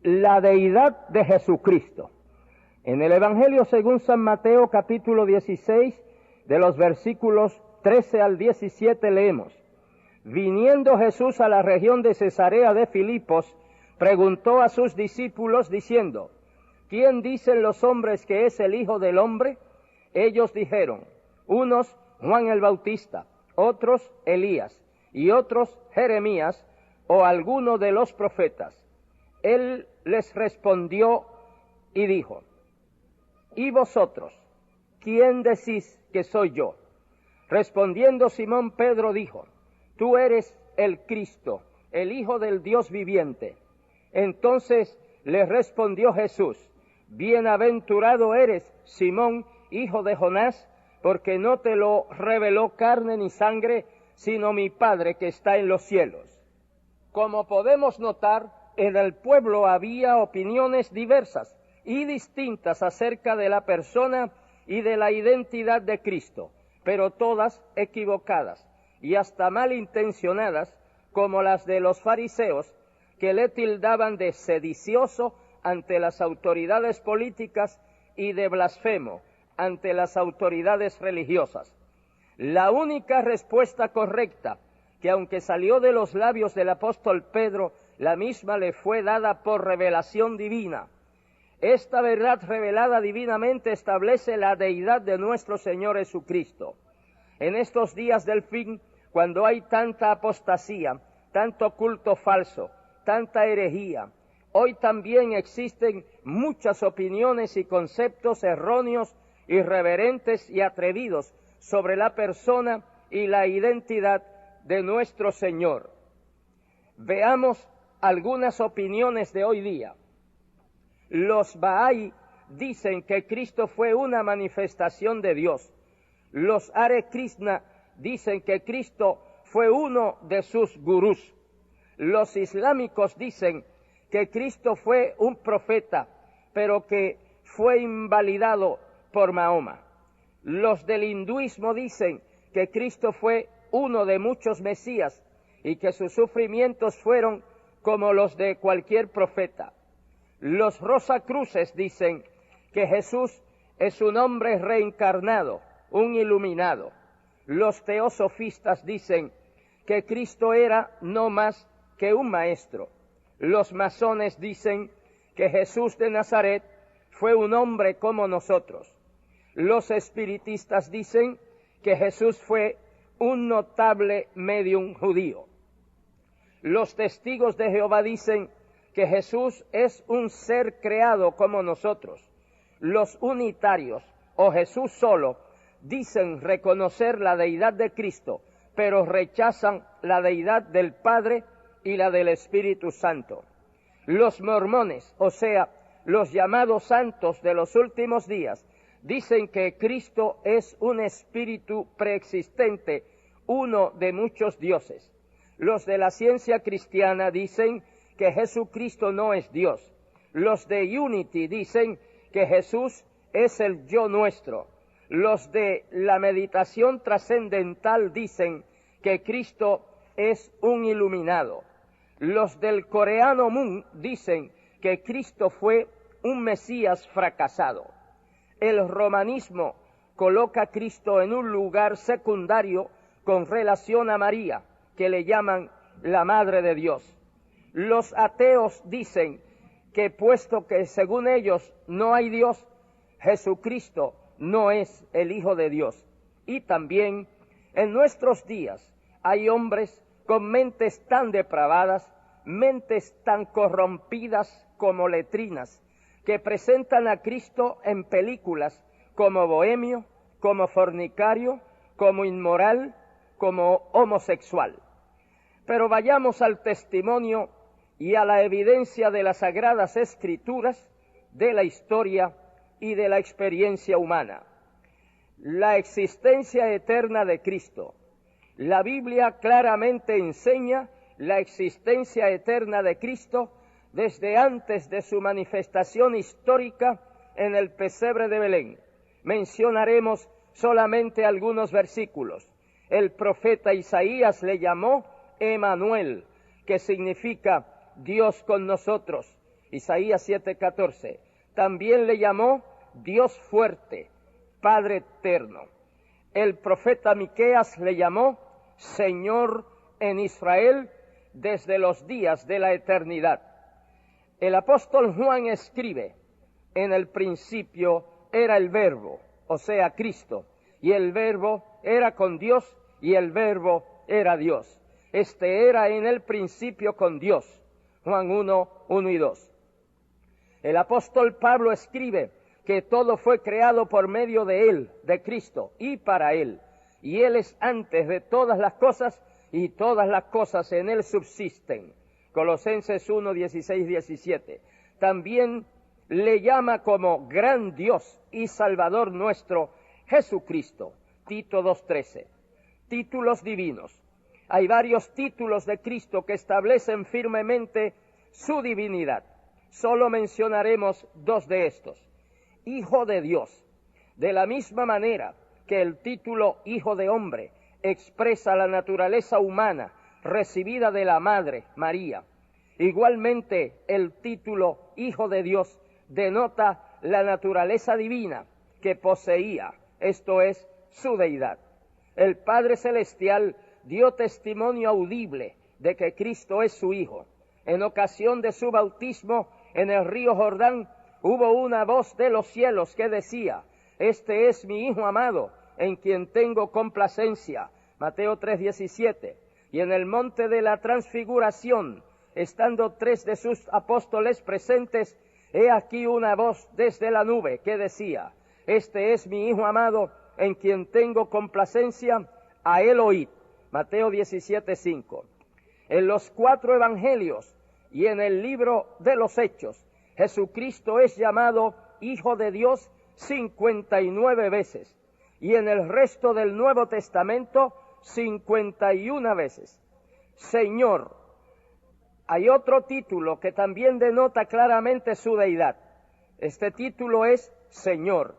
la deidad de Jesucristo. En el Evangelio según San Mateo, capítulo 16, de los versículos 13 al 17 leemos: Viniendo Jesús a la región de Cesarea de Filipos, preguntó a sus discípulos diciendo: ¿Quién dicen los hombres que es el Hijo del Hombre? Ellos dijeron: unos Juan el Bautista, otros Elías, y otros Jeremías o alguno de los profetas. Él les respondió y dijo: ¿Y vosotros, quién decís que soy yo? Respondiendo Simón Pedro dijo: Tú eres el Cristo, el Hijo del Dios viviente. Entonces le respondió Jesús: Bienaventurado eres, Simón, hijo de Jonás, porque no te lo reveló carne ni sangre, sino mi Padre que está en los cielos. Como podemos notar, en el pueblo había opiniones diversas y distintas acerca de la persona y de la identidad de Cristo, pero todas equivocadas y hasta malintencionadas, como las de los fariseos, que le tildaban de sedicioso ante las autoridades políticas y de blasfemo ante las autoridades religiosas. La única respuesta correcta, que aunque salió de los labios del apóstol Pedro, la misma le fue dada por revelación divina. Esta verdad revelada divinamente establece la deidad de nuestro Señor Jesucristo. En estos días del fin, cuando hay tanta apostasía, tanto culto falso, tanta herejía, hoy también existen muchas opiniones y conceptos erróneos, irreverentes y atrevidos sobre la persona y la identidad de nuestro Señor. Veamos algunas opiniones de hoy día. Los Bahá'í dicen que Cristo fue una manifestación de Dios. Los Hare Krishna dicen que Cristo fue uno de sus gurús. Los islámicos dicen que Cristo fue un profeta, pero que fue invalidado por Mahoma. Los del hinduismo dicen que Cristo fue uno de muchos mesías y que sus sufrimientos fueron como los de cualquier profeta. Los rosacruces dicen que Jesús es un hombre reencarnado, un iluminado. Los teosofistas dicen que Cristo era no más que un maestro. Los masones dicen que Jesús de Nazaret fue un hombre como nosotros. Los espiritistas dicen que Jesús fue un notable médium judío. Los testigos de Jehová dicen que Jesús es un ser creado como nosotros. Los unitarios, o Jesús solo, dicen reconocer la deidad de Cristo, pero rechazan la deidad del Padre y la del Espíritu Santo. Los mormones, o sea, los llamados santos de los últimos días, dicen que Cristo es un espíritu preexistente, uno de muchos dioses. Los de la ciencia cristiana dicen que Jesucristo no es Dios. Los de Unity dicen que Jesús es el yo nuestro. Los de la meditación trascendental dicen que Cristo es un iluminado. Los del coreano Moon dicen que Cristo fue un Mesías fracasado. El romanismo coloca a Cristo en un lugar secundario con relación a María, que le llaman la Madre de Dios. Los ateos dicen que puesto que según ellos no hay Dios, Jesucristo no es el Hijo de Dios. Y también en nuestros días hay hombres con mentes tan depravadas, mentes tan corrompidas como letrinas, que presentan a Cristo en películas como bohemio, como fornicario, como inmoral, como homosexual. Pero vayamos al testimonio y a la evidencia de las Sagradas Escrituras, de la historia y de la experiencia humana. La existencia eterna de Cristo. La Biblia claramente enseña la existencia eterna de Cristo desde antes de su manifestación histórica en el pesebre de Belén. Mencionaremos solamente algunos versículos. El profeta Isaías le llamó Emanuel, que significa Dios con nosotros, Isaías 7:14. También le llamó Dios fuerte, Padre eterno. El profeta Miqueas le llamó Señor en Israel desde los días de la eternidad. El apóstol Juan escribe: en el principio era el Verbo, o sea, Cristo, y el Verbo era con Dios, y el Verbo era Dios. Este era en el principio con Dios. Juan 1:1 y 2. El apóstol Pablo escribe que todo fue creado por medio de Él, de Cristo, y para Él. Y Él es antes de todas las cosas, y todas las cosas en Él subsisten. Colosenses 1:16-17. También le llama como gran Dios y Salvador nuestro, Jesucristo. Tito 2:13. Títulos divinos. Hay varios títulos de Cristo que establecen firmemente su divinidad. Solo mencionaremos dos de estos. Hijo de Dios. De la misma manera que el título Hijo de Hombre expresa la naturaleza humana recibida de la Madre, María. Igualmente, el título Hijo de Dios denota la naturaleza divina que poseía, esto es, su deidad. El Padre Celestial dio testimonio audible de que Cristo es su Hijo. En ocasión de su bautismo en el río Jordán, hubo una voz de los cielos que decía: este es mi Hijo amado, en quien tengo complacencia. Mateo 3:17. Y en el monte de la transfiguración, estando 3 de sus apóstoles presentes, he aquí una voz desde la nube que decía: este es mi Hijo amado, en quien tengo complacencia, a él oíd. Mateo 17:5. En los 4 evangelios y en el libro de los Hechos, Jesucristo es llamado Hijo de Dios 59 veces, y en el resto del Nuevo Testamento 51 veces. Señor. Hay otro título que también denota claramente su deidad. Este título es Señor.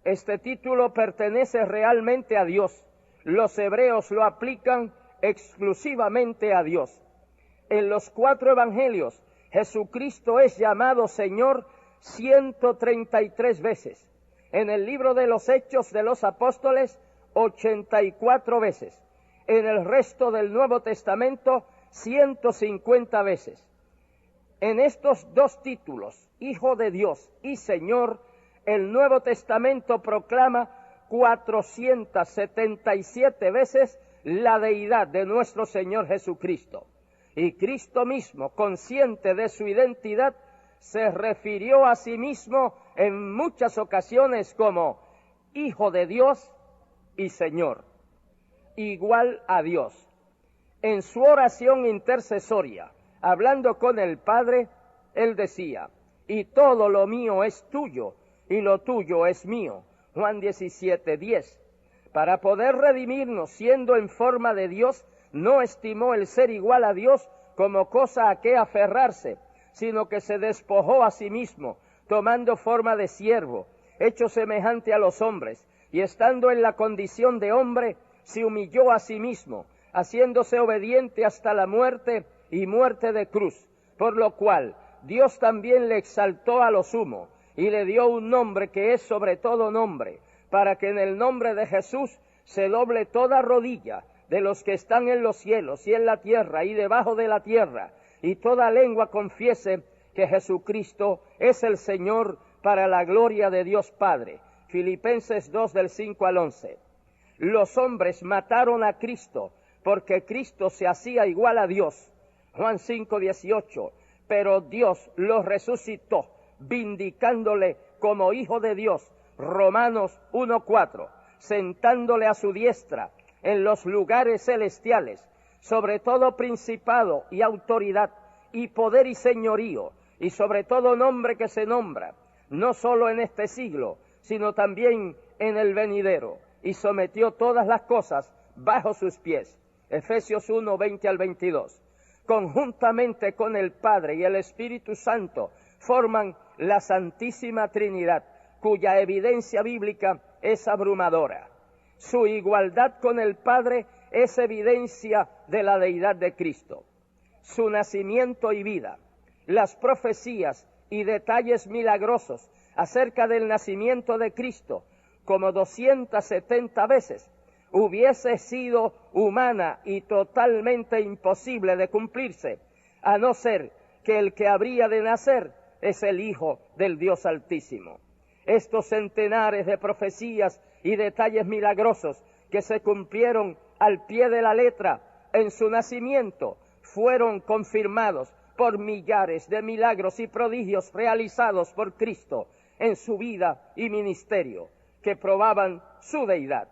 Este título pertenece realmente a Dios. Los hebreos lo aplican exclusivamente a Dios. En los 4 evangelios, Jesucristo es llamado Señor 133 veces. En el libro de los Hechos de los Apóstoles, 84 veces. En el resto del Nuevo Testamento, 150 veces. En estos dos títulos, Hijo de Dios y Señor, el Nuevo Testamento proclama 477 veces la deidad de nuestro Señor Jesucristo. Y Cristo mismo, consciente de su identidad, se refirió a sí mismo en muchas ocasiones como Hijo de Dios y Señor, igual a Dios. En su oración intercesoria, hablando con el Padre, él decía: y todo lo mío es tuyo, y lo tuyo es mío. Juan 17:10. Para poder redimirnos siendo en forma de Dios, no estimó el ser igual a Dios como cosa a que aferrarse, sino que se despojó a sí mismo, tomando forma de siervo, hecho semejante a los hombres, y estando en la condición de hombre, se humilló a sí mismo, haciéndose obediente hasta la muerte y muerte de cruz, por lo cual Dios también le exaltó a lo sumo, y le dio un nombre que es sobre todo nombre, para que en el nombre de Jesús se doble toda rodilla de los que están en los cielos y en la tierra y debajo de la tierra, y toda lengua confiese que Jesucristo es el Señor, para la gloria de Dios Padre. Filipenses 2 del 5 al 11. Los hombres mataron a Cristo porque Cristo se hacía igual a Dios. Juan 5:18. Pero Dios lo resucitó, vindicándole como Hijo de Dios. Romanos 1:4. Sentándole a su diestra en los lugares celestiales, sobre todo principado y autoridad, y poder y señorío, y sobre todo nombre que se nombra, no solo en este siglo, sino también en el venidero, y sometió todas las cosas bajo sus pies. Efesios 1, 20 al 22. Conjuntamente con el Padre y el Espíritu Santo forman la Santísima Trinidad, cuya evidencia bíblica es abrumadora. Su igualdad con el Padre es evidencia de la deidad de Cristo. Su nacimiento y vida, las profecías y detalles milagrosos acerca del nacimiento de Cristo como 270 veces, hubiese sido humana y totalmente imposible de cumplirse, a no ser que el que habría de nacer es el Hijo del Dios Altísimo. Estos centenares de profecías y detalles milagrosos que se cumplieron al pie de la letra en su nacimiento fueron confirmados por millares de milagros y prodigios realizados por Cristo en su vida y ministerio, que probaban su deidad.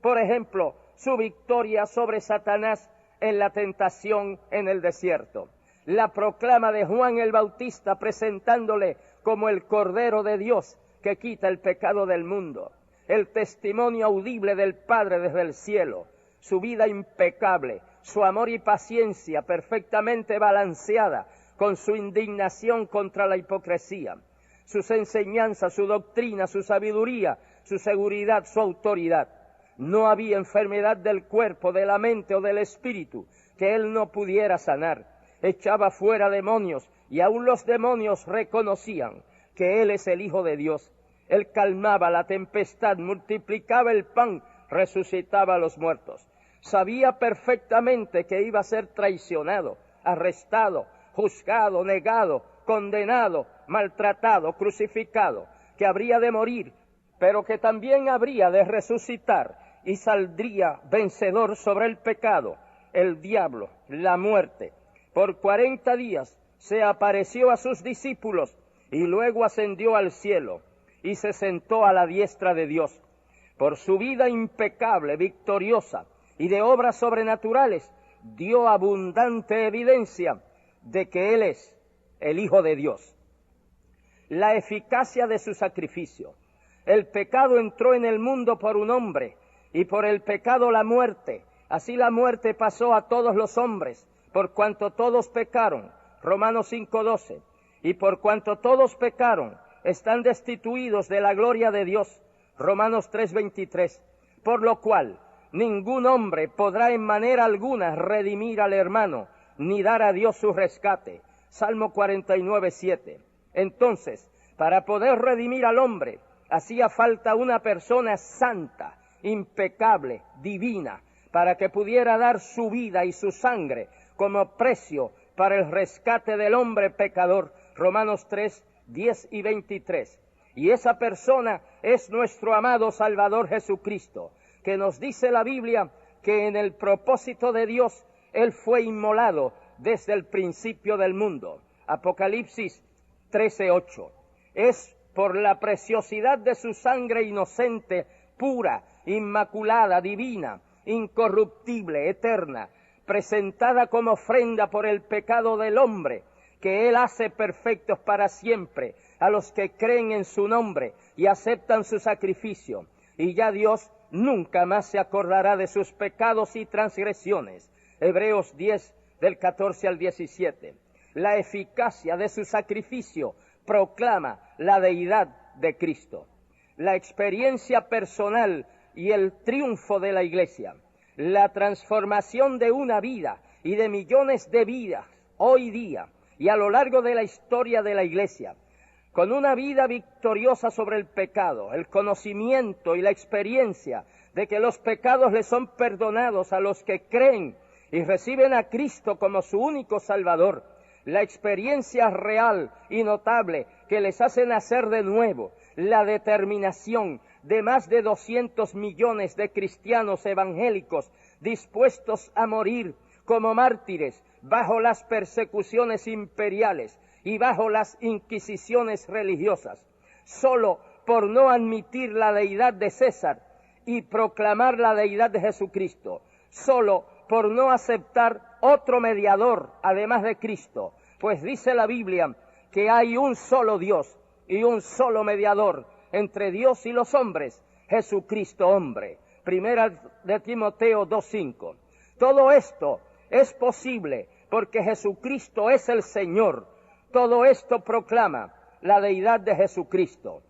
Por ejemplo, su victoria sobre Satanás en la tentación en el desierto, la proclama de Juan el Bautista presentándole como el Cordero de Dios que quita el pecado del mundo, el testimonio audible del Padre desde el cielo, su vida impecable, su amor y paciencia perfectamente balanceada con su indignación contra la hipocresía, sus enseñanzas, su doctrina, su sabiduría, su seguridad, su autoridad. No había enfermedad del cuerpo, de la mente o del espíritu que él no pudiera sanar. Echaba fuera demonios y aún los demonios reconocían que él es el Hijo de Dios. Él calmaba la tempestad, multiplicaba el pan, resucitaba a los muertos. Sabía perfectamente que iba a ser traicionado, arrestado, juzgado, negado, condenado, maltratado, crucificado, que habría de morir, pero que también habría de resucitar y saldría vencedor sobre el pecado, el diablo, la muerte. Por 40 días se apareció a sus discípulos y luego ascendió al cielo y se sentó a la diestra de Dios. Por su vida impecable, victoriosa y de obras sobrenaturales, dio abundante evidencia de que Él es el Hijo de Dios. La eficacia de su sacrificio. El pecado entró en el mundo por un hombre, y por el pecado la muerte. Así la muerte pasó a todos los hombres, por cuanto todos pecaron. Romanos 5:12. Y por cuanto todos pecaron, están destituidos de la gloria de Dios. Romanos 3:23. Por lo cual, ningún hombre podrá en manera alguna redimir al hermano, ni dar a Dios su rescate. Salmo 49:7. Entonces, para poder redimir al hombre, hacía falta una persona santa, impecable, divina, para que pudiera dar su vida y su sangre como precio para el rescate del hombre pecador. Romanos 3:10 y 23. Y esa persona es nuestro amado Salvador Jesucristo, que nos dice la Biblia que en el propósito de Dios Él fue inmolado desde el principio del mundo. Apocalipsis 13:8. Es por la preciosidad de su sangre inocente, pura, inmaculada, divina, incorruptible, eterna, presentada como ofrenda por el pecado del hombre, que Él hace perfectos para siempre a los que creen en su nombre y aceptan su sacrificio. Y ya Dios nunca más se acordará de sus pecados y transgresiones. Hebreos 10, del 14 al 17. La eficacia de su sacrificio proclama la deidad de Cristo. La experiencia personal y el triunfo de la Iglesia. La transformación de una vida y de millones de vidas hoy día y a lo largo de la historia de la Iglesia, con una vida victoriosa sobre el pecado, el conocimiento y la experiencia de que los pecados les son perdonados a los que creen y reciben a Cristo como su único Salvador, la experiencia real y notable que les hace nacer de nuevo, la determinación de más de 200 millones de cristianos evangélicos dispuestos a morir como mártires bajo las persecuciones imperiales y bajo las inquisiciones religiosas, solo por no admitir la deidad de César y proclamar la deidad de Jesucristo, solo por no aceptar otro mediador además de Cristo, pues dice la Biblia que hay un solo Dios y un solo mediador entre Dios y los hombres, Jesucristo hombre. Primera de Timoteo 2:5. Todo esto es posible porque Jesucristo es el Señor. Todo esto proclama la deidad de Jesucristo.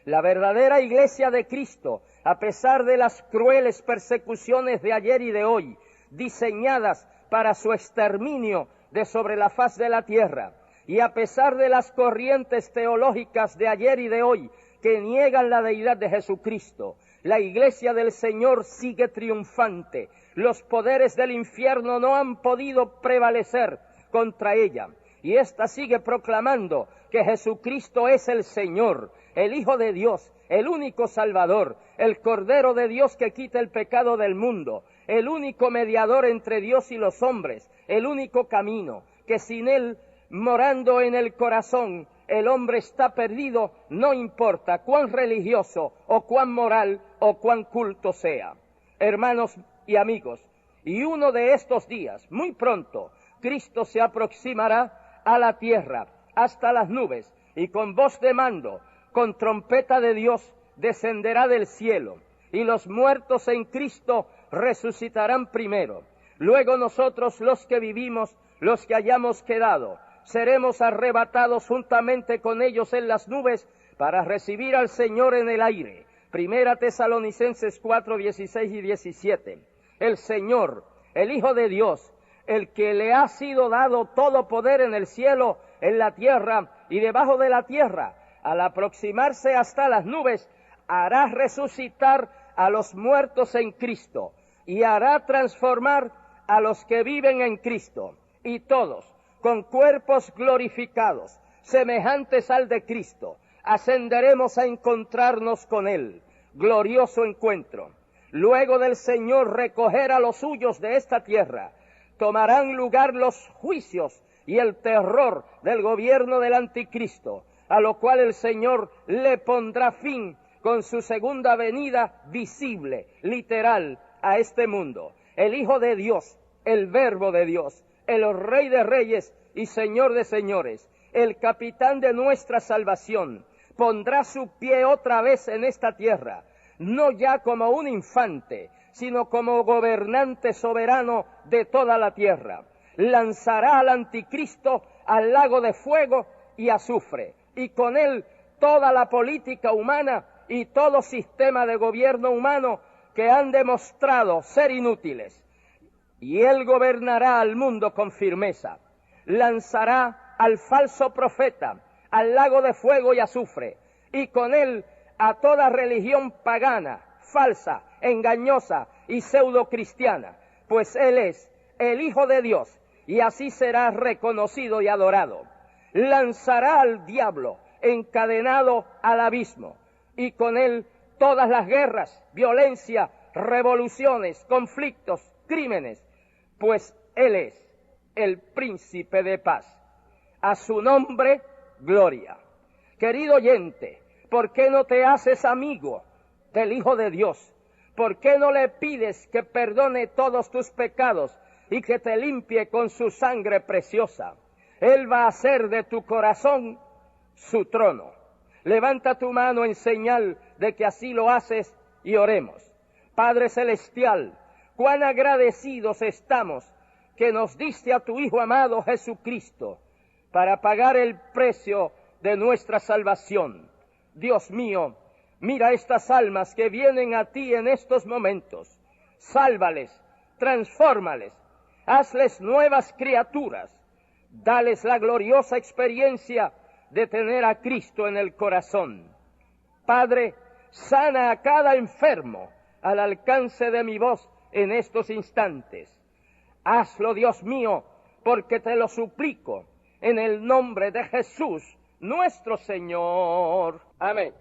La verdadera iglesia de Cristo, a pesar de las crueles persecuciones de ayer y de hoy, diseñadas para su exterminio de sobre la faz de la tierra, Y a pesar de las corrientes teológicas de ayer y de hoy que niegan la deidad de Jesucristo, la Iglesia del Señor sigue triunfante. Los poderes del infierno no han podido prevalecer contra ella. Y ésta sigue proclamando que Jesucristo es el Señor, el Hijo de Dios, el único Salvador, el Cordero de Dios que quita el pecado del mundo, el único mediador entre Dios y los hombres, el único camino, que sin Él, morando en el corazón, el hombre está perdido, no importa cuán religioso o cuán moral o cuán culto sea. Hermanos y amigos, y uno de estos días, muy pronto, Cristo se aproximará a la tierra, hasta las nubes, y con voz de mando, con trompeta de Dios, descenderá del cielo, y los muertos en Cristo resucitarán primero. Luego nosotros, los que vivimos, los que hayamos quedado, seremos arrebatados juntamente con ellos en las nubes para recibir al Señor en el aire. Primera Tesalonicenses 4, 16 y 17. El Señor, el Hijo de Dios, el que le ha sido dado todo poder en el cielo, en la tierra y debajo de la tierra, al aproximarse hasta las nubes, hará resucitar a los muertos en Cristo y hará transformar a los que viven en Cristo. Y todos, con cuerpos glorificados, semejantes al de Cristo, ascenderemos a encontrarnos con Él. Glorioso encuentro. Luego del Señor recoger a los suyos de esta tierra, tomarán lugar los juicios y el terror del gobierno del anticristo, a lo cual el Señor le pondrá fin con su segunda venida visible, literal, a este mundo. El Hijo de Dios, el Verbo de Dios, el Rey de Reyes y Señor de Señores, el capitán de nuestra salvación, pondrá su pie otra vez en esta tierra, no ya como un infante, sino como gobernante soberano de toda la tierra. Lanzará al anticristo al lago de fuego y azufre, y con él toda la política humana y todo sistema de gobierno humano que han demostrado ser inútiles. Y él gobernará al mundo con firmeza. Lanzará al falso profeta al lago de fuego y azufre, y con él a toda religión pagana, falsa, engañosa y pseudo-cristiana, pues él es el Hijo de Dios, y así será reconocido y adorado. Lanzará al diablo encadenado al abismo, y con él todas las guerras, violencia, revoluciones, conflictos, crímenes, pues él es el príncipe de paz. A su nombre, gloria. Querido oyente, ¿por qué no te haces amigo del Hijo de Dios? ¿Por qué no le pides que perdone todos tus pecados y que te limpie con su sangre preciosa? Él va a hacer de tu corazón su trono. Levanta tu mano en señal de que así lo haces y oremos. Padre Celestial, cuán agradecidos estamos que nos diste a tu Hijo amado Jesucristo para pagar el precio de nuestra salvación. Dios mío, mira estas almas que vienen a ti en estos momentos. Sálvales, transfórmales, hazles nuevas criaturas. Dales la gloriosa experiencia de tener a Cristo en el corazón. Padre, sana a cada enfermo al alcance de mi voz en estos instantes. Hazlo, Dios mío, porque te lo suplico en el nombre de Jesús, nuestro Señor. Amén.